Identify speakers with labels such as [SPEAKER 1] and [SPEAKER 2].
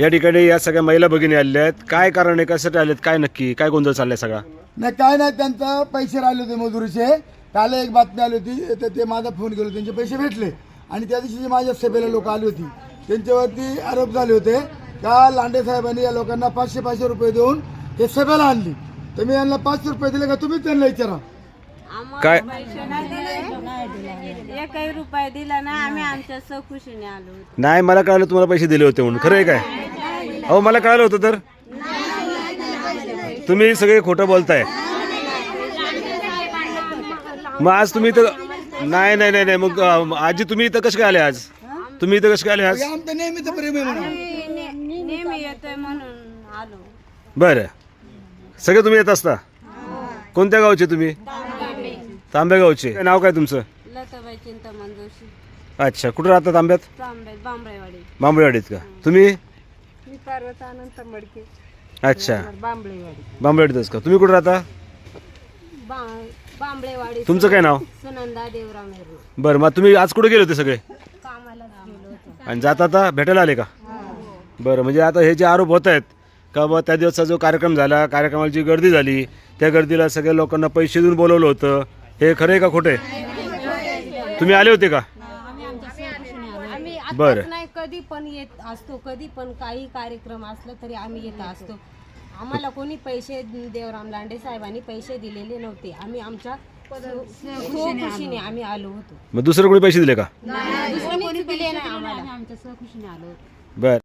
[SPEAKER 1] या ठिकाणी या सगळ्या महिला भगिनी आलेल्या आहेत. काय कारण आहे, कशासाठी आलेत, काय नक्की काय गोंधळ चाललाय सगळा?
[SPEAKER 2] नाही काय नाही, त्यांचा पैसे राहिले होते मजुरीचे. काल एक बातमी आली होती तर ते माझा फोन केला, त्यांचे पैसे भेटले. आणि त्या दिवशी माझ्या सभेला लोक आली होती, त्यांच्यावरती आरोप झाले होते का लांडे साहेबांनी या लोकांना 500 रुपये देऊन हे सभेला आणली. तर मी यांना 500 रुपये दिले का, तुम्ही त्यांना विचारा.
[SPEAKER 1] काय
[SPEAKER 3] एकही रुपये दिला ना, आम्ही आमच्या सखुशीने आलो होतो.
[SPEAKER 1] नाही, मला कळलं तुम्हाला पैसे दिले होते म्हणून. खरं आहे काय? अहो मला कळलं होतं. तर तुम्ही सगळे खोटं बोलताय. मग आज तुम्ही तर नाही नाही नाही नाही मग आजी तुम्ही इथं कसे काय आले आज? तुम्ही इथं कसे काय आले आज?
[SPEAKER 2] हे आमचं नेहमीच प्रेम आहे म्हणा.
[SPEAKER 3] नेहमी येतोय म्हणून आलो.
[SPEAKER 1] बरं, सगळे तुम्ही येत असता. कोणत्या गावचे तुम्ही? तांबेगावचे. नाव काय तुमचं?
[SPEAKER 3] लताबाई चिंतामण जोशी.
[SPEAKER 1] अच्छा, कुठं राहतात? तांब्यात,
[SPEAKER 3] बांबळेवाडी.
[SPEAKER 1] बांबळेवाडीत का तुम्ही?
[SPEAKER 3] मी पार्वती अनंत मडके,
[SPEAKER 1] अच्छा,
[SPEAKER 3] बांबळेवाडी.
[SPEAKER 1] बांबळेवाडीतच का तुम्ही? कुठं राहता?
[SPEAKER 3] बांबळेवाडी.
[SPEAKER 1] तुमचं काय नाव?
[SPEAKER 3] सुनंदा देवराम नेहरू.
[SPEAKER 1] बरं, मग तुम्ही आज कुठे गेले होते सगळे?
[SPEAKER 3] कामाला गेलो होतो.
[SPEAKER 1] आणि जाता आता भेटायला आले का? बरं, म्हणजे आता हे जे आरोप होत आहेत का बा त्या दिवसाचा जो कार्यक्रम झाला, कार्यक्रमाला जी गर्दी झाली, त्या गर्दीला सगळ्या लोकांना पैसे देऊन बोलवलं होतं, हे खरं आहे का खोटं आहे? तुम्ही आले होते का?
[SPEAKER 3] आम्ही
[SPEAKER 1] बरं.
[SPEAKER 3] आताच नाही, कधी पण येत असतो. कधी पण काही कार्यक्रम असला तरी आम्ही येत असतो. आम्हाला कोणी पैसे देवराम लांडे साहेबांनी पैसे दिलेले नव्हते. आम्ही आमच्या स्वखुशीने आम्ही आलो होतो.
[SPEAKER 1] मग दुसरं कोणी पैसे दिले का?
[SPEAKER 3] दुसरं कोणी दिले नाही आम्हाला. आमच्या स्वखुशीने आलो होतो.
[SPEAKER 1] बरं.